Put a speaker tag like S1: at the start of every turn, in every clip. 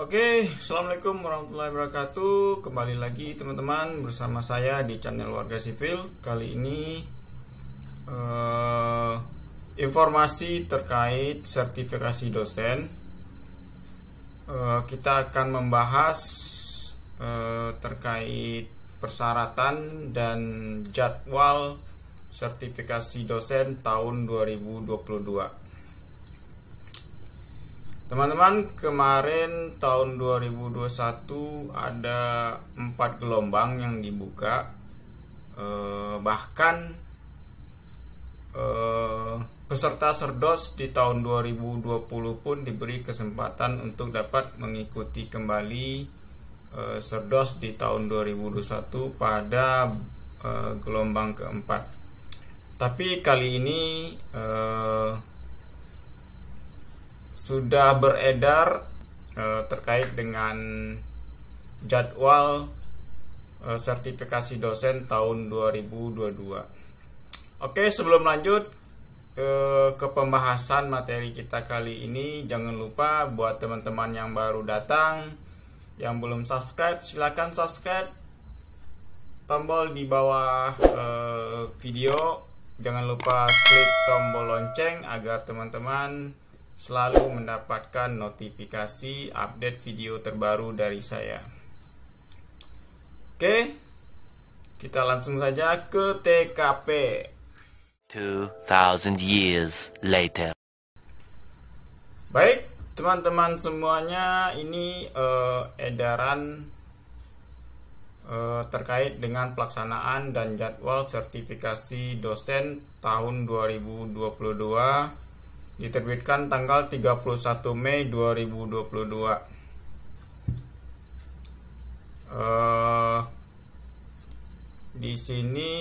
S1: Oke, assalamualaikum warahmatullahi wabarakatuh. Kembali lagi teman-teman bersama saya di channel Warga Sipil. Kali ini informasi terkait sertifikasi dosen. Kita akan membahas terkait persyaratan dan jadwal sertifikasi dosen tahun 2022. Teman-teman, kemarin tahun 2021 ada 4 gelombang yang dibuka, bahkan peserta Serdos di tahun 2020 pun diberi kesempatan untuk dapat mengikuti kembali Serdos di tahun 2021 pada gelombang keempat. Tapi kali ini sudah beredar terkait dengan jadwal sertifikasi dosen tahun 2022. Oke, sebelum lanjut ke pembahasan materi kita kali ini, jangan lupa buat teman-teman yang baru datang, yang belum subscribe, silakan subscribe. Tombol di bawah video, jangan lupa klik tombol lonceng agar teman-teman selalu mendapatkan notifikasi update video terbaru dari saya. Oke, kita langsung saja ke TKP.
S2: 2000 years later.
S1: Baik, teman-teman semuanya, ini edaran terkait dengan pelaksanaan dan jadwal sertifikasi dosen tahun 2022. Diterbitkan tanggal 31 Mei 2022. Di sini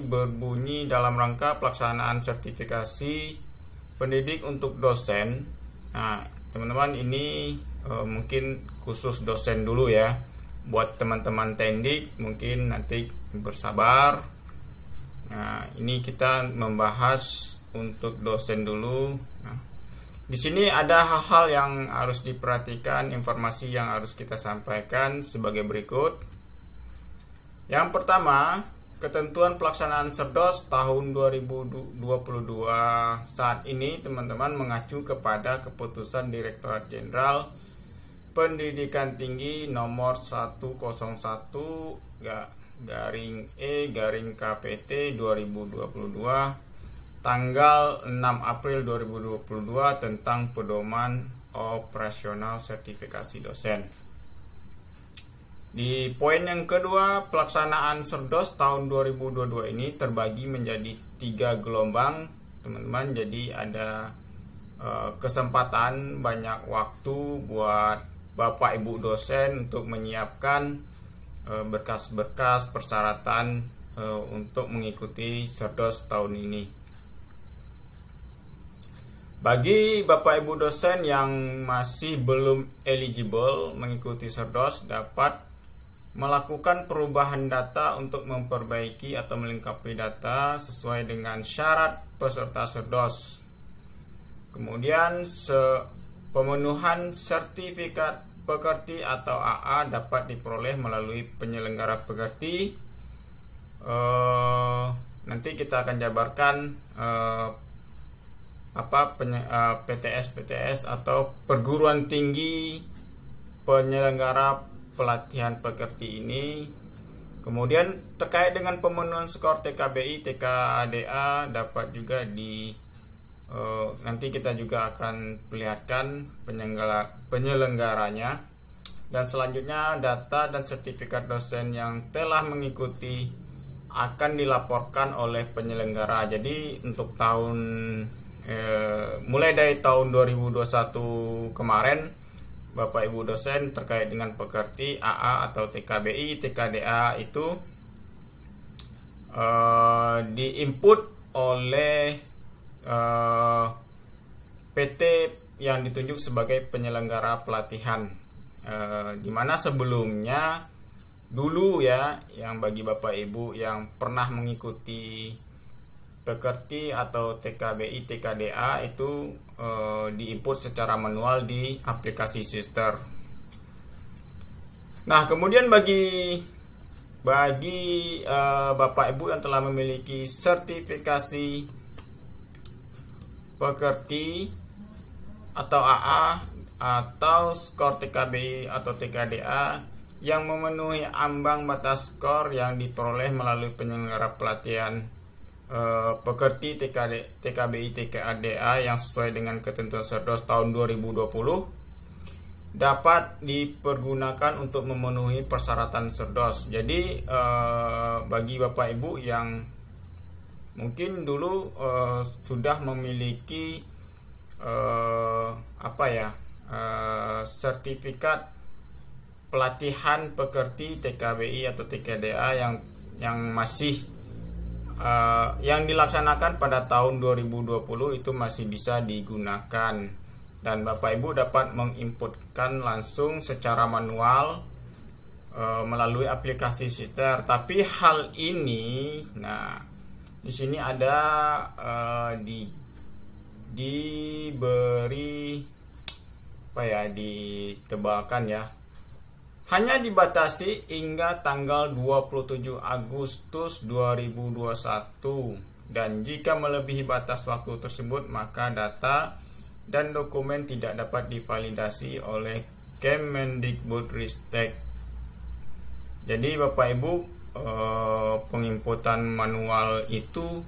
S1: berbunyi dalam rangka pelaksanaan sertifikasi pendidik untuk dosen. Nah, teman-teman, ini mungkin khusus dosen dulu ya. Buat teman-teman tendik mungkin nanti bersabar. Nah, ini kita membahas untuk dosen dulu. Nah, di sini ada hal-hal yang harus diperhatikan, informasi yang harus kita sampaikan sebagai berikut. Yang pertama, ketentuan pelaksanaan Serdos tahun 2022 saat ini teman-teman mengacu kepada keputusan Direktorat Jenderal Pendidikan Tinggi nomor 101/E/KPT 2022 tanggal 6 April 2022 tentang pedoman operasional sertifikasi dosen. Di poin yang kedua, pelaksanaan Serdos tahun 2022 ini terbagi menjadi 3 gelombang, teman-teman. Jadi ada kesempatan, banyak waktu buat Bapak Ibu dosen untuk menyiapkan berkas-berkas persyaratan untuk mengikuti Serdos tahun ini. Bagi Bapak Ibu dosen yang masih belum eligible mengikuti Serdos, dapat melakukan perubahan data untuk memperbaiki atau melengkapi data sesuai dengan syarat peserta Serdos. Kemudian pemenuhan sertifikat pekerti atau AA dapat diperoleh melalui penyelenggara pekerti. Nanti kita akan jabarkan PTS atau perguruan tinggi penyelenggara pelatihan pekerti ini. Kemudian terkait dengan pemenuhan skor TKBI, TKDA dapat juga nanti kita juga akan perlihatkan penyelenggaranya. Dan selanjutnya, data dan sertifikat dosen yang telah mengikuti akan dilaporkan oleh penyelenggara. Jadi untuk mulai dari tahun 2021 kemarin, Bapak Ibu dosen terkait dengan pekerti AA atau TKBI, TKDA itu diinput oleh PT yang ditunjuk sebagai penyelenggara pelatihan, di mana sebelumnya dulu ya, yang bagi Bapak Ibu yang pernah mengikuti pekerti atau TKBI, TKDA itu diinput secara manual di aplikasi Sister. Nah, kemudian bagi Bapak Ibu yang telah memiliki sertifikasi pekerti atau AA atau skor TKBI atau TKDA yang memenuhi ambang batas skor yang diperoleh melalui penyelenggara pelatihan pekerti TKBI TKDA yang sesuai dengan ketentuan Serdos tahun 2020 dapat dipergunakan untuk memenuhi persyaratan Serdos. Jadi bagi Bapak Ibu yang mungkin dulu sudah memiliki sertifikat pelatihan pekerti TKBI atau TKDA yang masih yang dilaksanakan pada tahun 2020 itu masih bisa digunakan, dan Bapak Ibu dapat menginputkan langsung secara manual melalui aplikasi Sister. Tapi hal ini, nah di sini ada ditebalkan ya. Hanya dibatasi hingga tanggal 27 Agustus 2021, dan jika melebihi batas waktu tersebut maka data dan dokumen tidak dapat divalidasi oleh Kemendikbudristek. Jadi Bapak Ibu, penginputan manual itu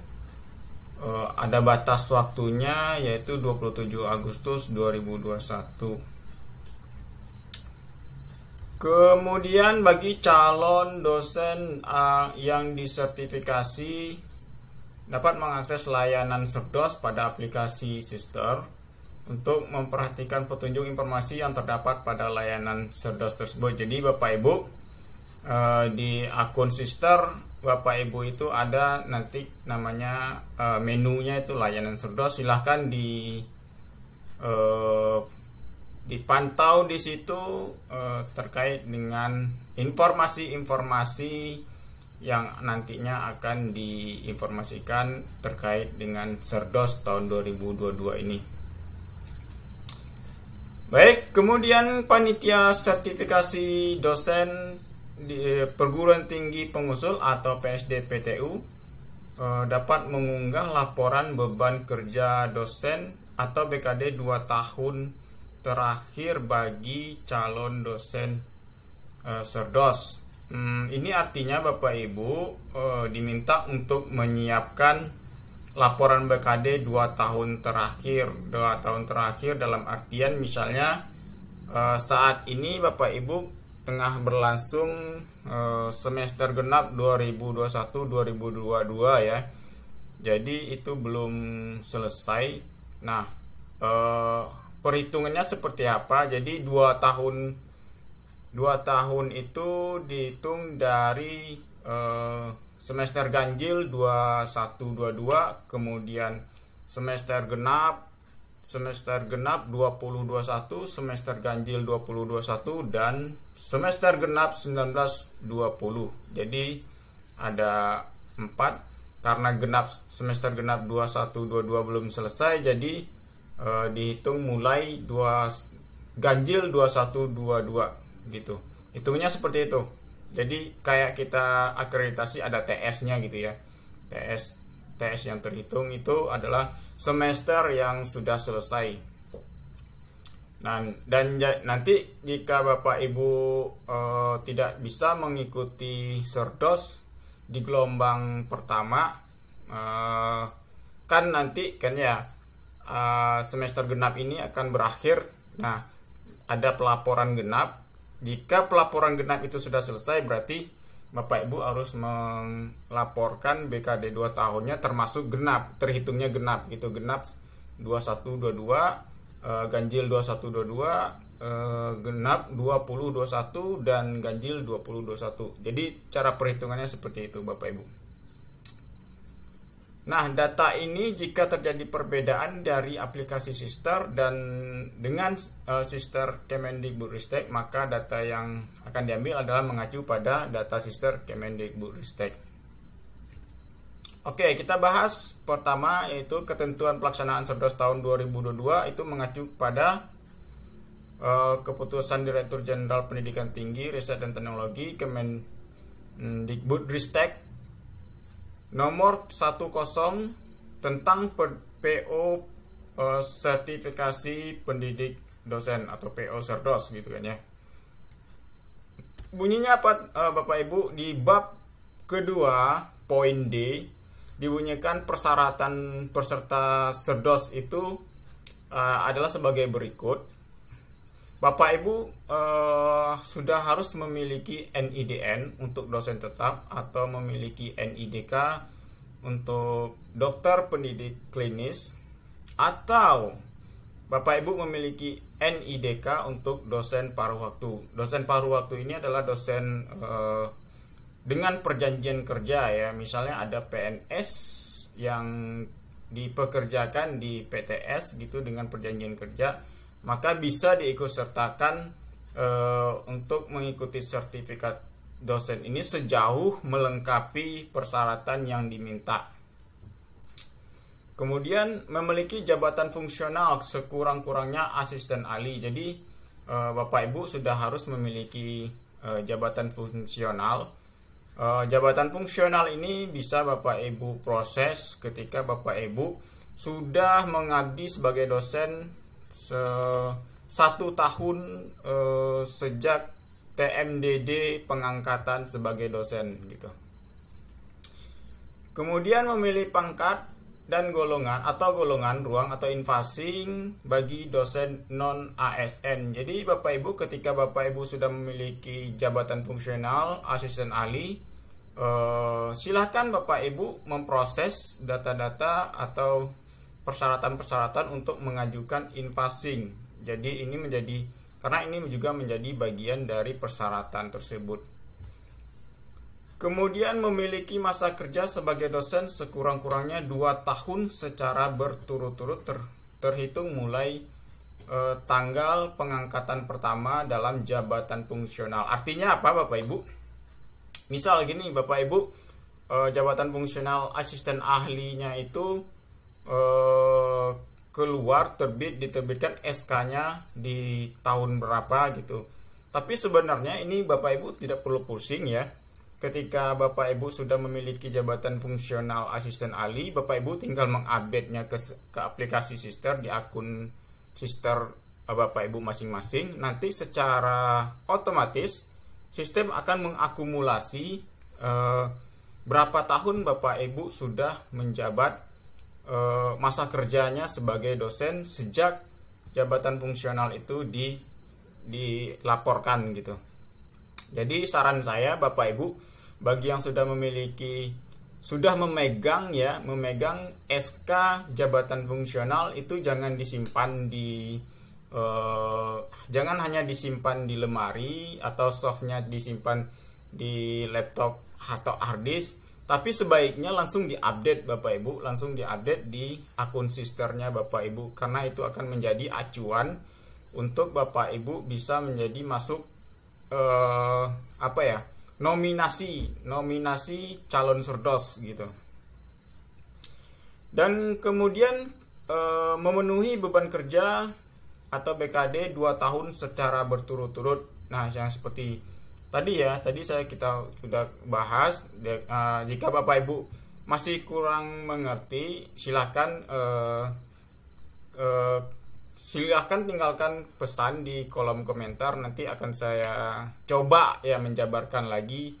S1: ada batas waktunya, yaitu 27 Agustus 2021. Kemudian bagi calon dosen yang disertifikasi dapat mengakses layanan Serdos pada aplikasi Sister untuk memperhatikan petunjuk informasi yang terdapat pada layanan Serdos tersebut. Jadi Bapak Ibu, di akun Sister Bapak Ibu itu ada nanti namanya menunya itu layanan Serdos. Silahkan dipantau di situ terkait dengan informasi-informasi yang nantinya akan diinformasikan terkait dengan Serdos tahun 2022 ini. Baik, kemudian panitia sertifikasi dosen di perguruan tinggi pengusul atau PSDPTU dapat mengunggah laporan beban kerja dosen atau BKD 2 tahun terakhir bagi calon dosen Serdos. Ini artinya Bapak Ibu diminta untuk menyiapkan laporan BKD 2 tahun terakhir. 2 tahun terakhir dalam artian misalnya saat ini Bapak Ibu tengah berlangsung semester genap 2021-2022 ya. Jadi itu belum selesai. Nah, perhitungannya seperti apa? Jadi 2 tahun itu dihitung dari semester ganjil 21-22, kemudian semester genap 2021, semester ganjil 2021, dan semester genap 19-20. Jadi ada 4, karena semester genap 21-22 belum selesai, jadi dihitung mulai ganjil 21-22 gitu. Hitungnya seperti itu. Jadi kayak kita akreditasi ada TS-nya gitu ya. TS yang terhitung itu adalah semester yang sudah selesai. Nah, dan nanti jika Bapak Ibu tidak bisa mengikuti Serdos di gelombang pertama, kan nanti kan ya semester genap ini akan berakhir. Nah, ada pelaporan genap. Jika pelaporan genap itu sudah selesai, berarti Bapak Ibu harus melaporkan BKD 2 tahunnya termasuk genap, terhitungnya genap gitu. Genap 21-22, ganjil 21-22, genap 20-21, dan ganjil 20-21. Jadi cara perhitungannya seperti itu Bapak Ibu. Nah, data ini jika terjadi perbedaan dari aplikasi Sister dan dengan Sister Kemendikbudristek, maka data yang akan diambil adalah mengacu pada data Sister Kemendikbudristek. Oke, kita bahas pertama yaitu ketentuan pelaksanaan Serdos tahun 2022 itu mengacu pada Keputusan Direktur Jenderal Pendidikan Tinggi, Riset dan Teknologi Kemendikbudristek nomor 10 tentang PO sertifikasi pendidik dosen atau PO Serdos gitu kan ya. Bunyinya apa Bapak Ibu? Di bab kedua poin D dibunyikan persyaratan peserta Serdos itu adalah sebagai berikut. Bapak Ibu sudah harus memiliki NIDN untuk dosen tetap atau memiliki NIDK untuk dokter pendidik klinis, atau Bapak Ibu memiliki NIDK untuk dosen paruh waktu. Dosen paruh waktu ini adalah dosen dengan perjanjian kerja ya. Misalnya ada PNS yang dipekerjakan di PTS gitu dengan perjanjian kerja, maka bisa diikutsertakan untuk mengikuti sertifikat dosen ini sejauh melengkapi persyaratan yang diminta. Kemudian memiliki jabatan fungsional sekurang-kurangnya asisten ahli. Jadi Bapak Ibu sudah harus memiliki jabatan fungsional. Jabatan fungsional ini bisa Bapak Ibu proses ketika Bapak Ibu sudah mengabdi sebagai dosen 1 tahun sejak TMDD pengangkatan sebagai dosen gitu. Kemudian memilih pangkat dan golongan atau golongan ruang atau invasing bagi dosen non ASN. Jadi Bapak Ibu ketika Bapak Ibu sudah memiliki jabatan fungsional asisten ahli, silahkan Bapak Ibu memproses data-data atau persyaratan-persyaratan untuk mengajukan invasing. Jadi ini karena ini juga menjadi bagian dari persyaratan tersebut. Kemudian memiliki masa kerja sebagai dosen sekurang-kurangnya 2 tahun secara berturut-turut terhitung mulai tanggal pengangkatan pertama dalam jabatan fungsional. Artinya apa Bapak Ibu? Misal gini Bapak Ibu, jabatan fungsional asisten ahlinya itu keluar diterbitkan SK-nya di tahun berapa gitu. Tapi sebenarnya ini Bapak Ibu tidak perlu pusing ya. Ketika Bapak Ibu sudah memiliki jabatan fungsional asisten ahli, Bapak Ibu tinggal mengupdate-nya ke aplikasi Sister di akun Sister Bapak Ibu masing-masing. Nanti secara otomatis sistem akan mengakumulasi berapa tahun Bapak Ibu sudah menjabat masa kerjanya sebagai dosen sejak jabatan fungsional itu dilaporkan gitu. Jadi saran saya Bapak Ibu bagi yang sudah memegang SK jabatan fungsional itu jangan disimpan jangan hanya disimpan di lemari atau softnya disimpan di laptop atau hard disk, tapi sebaiknya langsung diupdate Bapak Ibu, langsung diupdate di akun sisternya Bapak Ibu, karena itu akan menjadi acuan untuk Bapak Ibu bisa menjadi masuk nominasi calon Serdos gitu. Dan kemudian memenuhi beban kerja atau BKD 2 tahun secara berturut-turut. Nah, yang seperti tadi kita sudah bahas. Jika Bapak Ibu masih kurang mengerti, silahkan tinggalkan pesan di kolom komentar. Nanti akan saya coba ya menjabarkan lagi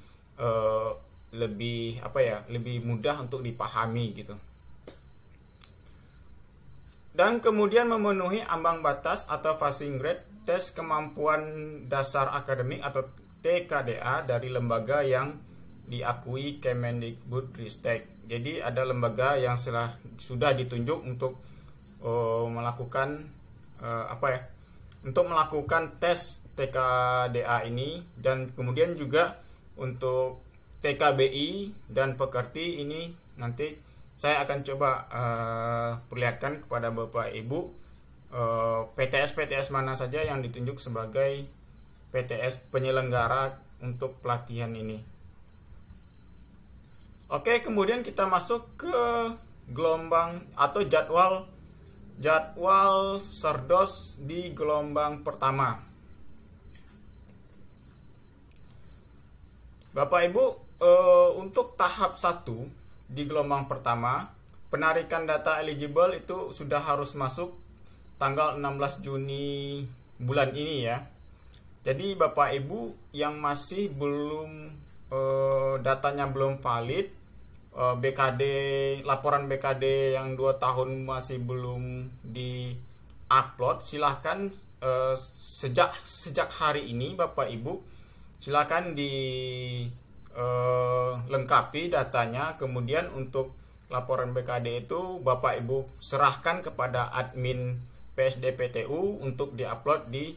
S1: lebih mudah untuk dipahami gitu. Dan kemudian memenuhi ambang batas atau passing grade tes kemampuan dasar akademik atau TKDA dari lembaga yang diakui Kemendikbudristek. Jadi ada lembaga yang sudah ditunjuk untuk melakukan tes TKDA ini, dan kemudian juga untuk TKBI dan Pekerti ini nanti saya akan coba perlihatkan kepada Bapak Ibu PTS mana saja yang ditunjuk sebagai PTS penyelenggara untuk pelatihan ini. Oke, kemudian kita masuk ke gelombang atau jadwal jadwal Serdos di gelombang pertama. Bapak Ibu, untuk tahap 1 di gelombang pertama, penarikan data eligible itu sudah harus masuk tanggal 16 Juni bulan ini ya. Jadi Bapak Ibu yang masih belum datanya belum valid, BKD, laporan BKD yang 2 tahun masih belum di-upload, silahkan sejak hari ini Bapak Ibu silahkan dilengkapi datanya. Kemudian untuk laporan BKD itu Bapak Ibu serahkan kepada admin PSDPTU untuk diupload di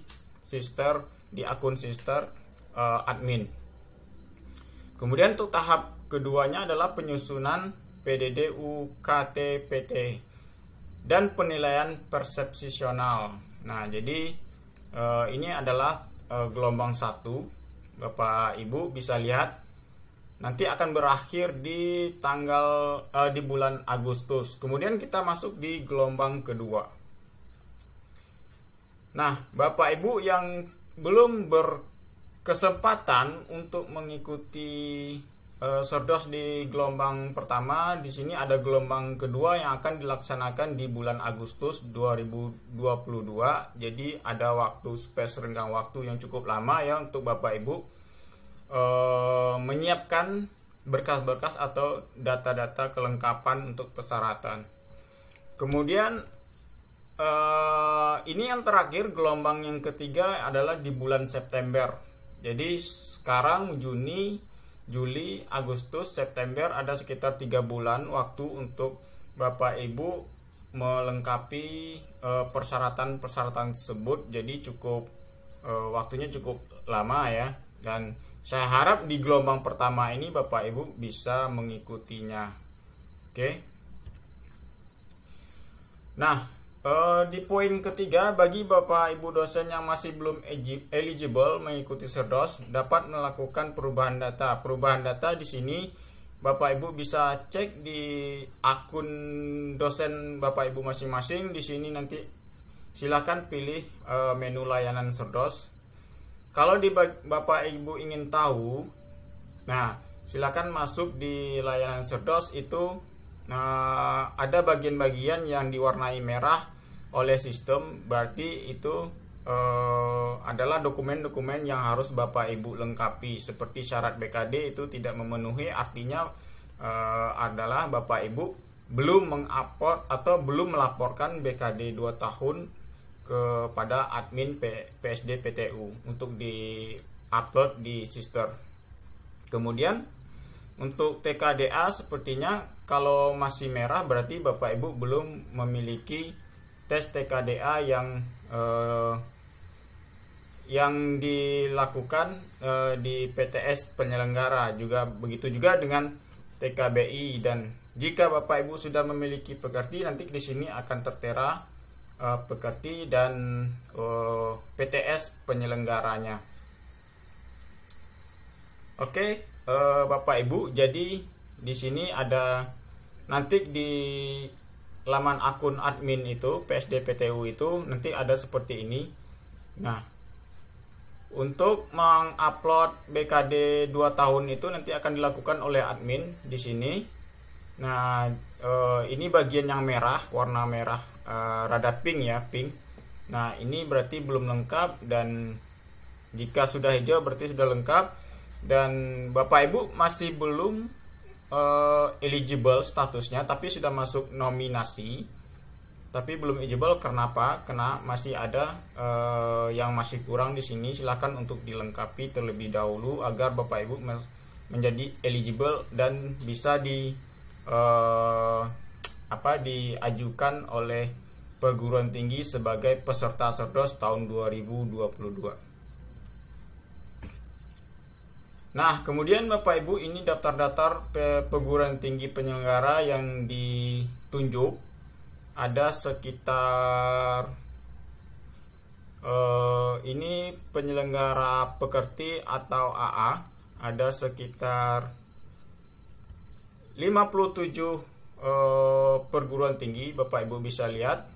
S1: akun sister admin. Kemudian untuk tahap keduanya adalah penyusunan PDD UKT-PT dan penilaian persepsional. Nah, jadi ini adalah gelombang 1. Bapak Ibu bisa lihat nanti akan berakhir di di bulan Agustus. Kemudian kita masuk di gelombang kedua. Nah, Bapak Ibu yang belum berkesempatan untuk mengikuti Serdos di gelombang pertama, di sini ada gelombang kedua yang akan dilaksanakan di bulan Agustus 2022. Jadi ada renggang waktu yang cukup lama ya untuk Bapak Ibu menyiapkan berkas-berkas atau data-data kelengkapan untuk persyaratan. Kemudian ini yang terakhir, gelombang yang ketiga adalah di bulan September. Jadi sekarang Juni, Juli, Agustus, September, ada sekitar 3 bulan waktu untuk Bapak Ibu melengkapi persyaratan-persyaratan tersebut. Jadi waktunya cukup lama ya. Dan saya harap di gelombang pertama ini Bapak Ibu bisa mengikutinya. Oke. Nah, di poin ketiga, bagi Bapak Ibu dosen yang masih belum eligible mengikuti Serdos dapat melakukan perubahan data. Perubahan data di sini Bapak Ibu bisa cek di akun dosen Bapak Ibu masing-masing. Di sini nanti silakan pilih menu layanan Serdos. Kalau di Bapak Ibu ingin tahu, nah silakan masuk di layanan Serdos itu. Nah, ada bagian-bagian yang diwarnai merah oleh sistem, berarti itu adalah dokumen-dokumen yang harus Bapak Ibu lengkapi. Seperti syarat BKD itu tidak memenuhi, artinya adalah Bapak Ibu belum mengupload atau belum melaporkan BKD 2 tahun kepada admin PSDPTU untuk di-upload di sister. Kemudian untuk TKDA sepertinya kalau masih merah berarti Bapak Ibu belum memiliki tes TKDA yang dilakukan di PTS penyelenggara. Juga begitu juga dengan TKBI, dan jika Bapak Ibu sudah memiliki pekerti, nanti di sini akan tertera pekerti dan PTS penyelenggaranya. Oke, Bapak Ibu, jadi di sini ada nanti di laman akun admin itu PSDPTU itu nanti ada seperti ini. Nah, untuk mengupload BKD 2 tahun itu nanti akan dilakukan oleh admin di sini. Nah, ini bagian yang merah, warna merah, rada pink ya, pink. Nah, ini berarti belum lengkap, dan jika sudah hijau berarti sudah lengkap. Dan Bapak Ibu masih belum eligible statusnya, tapi sudah masuk nominasi, tapi belum eligible. Kenapa? Karena masih ada yang masih kurang di sini. Silakan untuk dilengkapi terlebih dahulu agar Bapak Ibu menjadi eligible dan bisa diajukan oleh perguruan tinggi sebagai peserta Serdos tahun 2022. Nah, kemudian Bapak Ibu, ini daftar-daftar perguruan tinggi penyelenggara yang ditunjuk. Ada sekitar ini penyelenggara pekerti atau AA, ada sekitar 57 perguruan tinggi. Bapak Ibu bisa lihat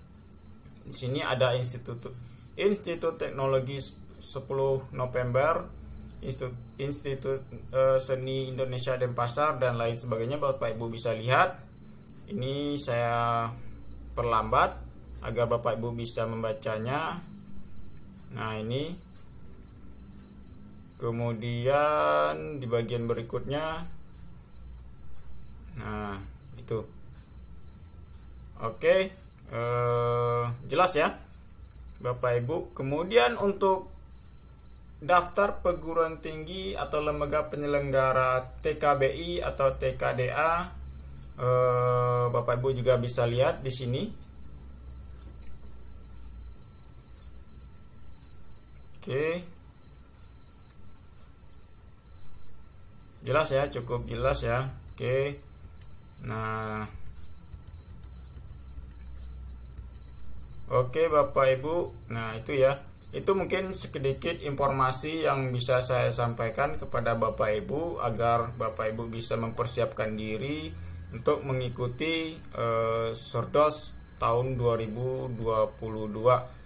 S1: Di sini ada Institut Teknologi 10 November, Institut Seni Indonesia Denpasar dan lain sebagainya. Bapak Ibu bisa lihat. Ini saya perlambat agar Bapak Ibu bisa membacanya. Nah, ini. Kemudian di bagian berikutnya. Nah, itu. Oke, jelas ya Bapak Ibu. Kemudian untuk daftar perguruan tinggi atau lembaga penyelenggara TKBI atau TKDA, Bapak Ibu juga bisa lihat di sini. Oke, jelas ya, cukup jelas ya. Oke, nah, oke Bapak Ibu, nah itu ya. Itu mungkin sedikit informasi yang bisa saya sampaikan kepada Bapak Ibu agar Bapak Ibu bisa mempersiapkan diri untuk mengikuti Sordos tahun 2022.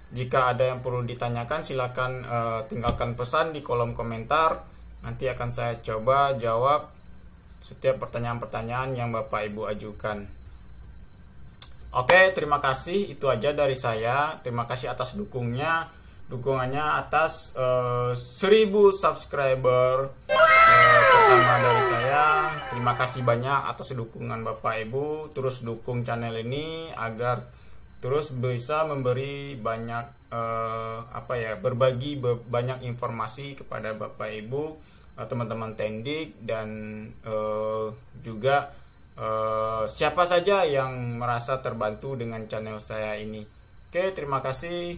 S1: Jika ada yang perlu ditanyakan, silakan tinggalkan pesan di kolom komentar. Nanti akan saya coba jawab setiap pertanyaan-pertanyaan yang Bapak Ibu ajukan. Oke, terima kasih. Itu aja dari saya. Terima kasih atas dukungannya atas 1000 subscriber pertama dari saya. Terima kasih banyak atas dukungan Bapak Ibu. Terus dukung channel ini agar terus bisa memberi banyak berbagi banyak informasi kepada Bapak Ibu, teman-teman Tendik, dan juga siapa saja yang merasa terbantu dengan channel saya ini. Oke, terima kasih.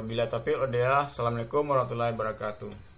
S1: Bila taufiq wal hidayah. Assalamualaikum warahmatullahi wabarakatuh.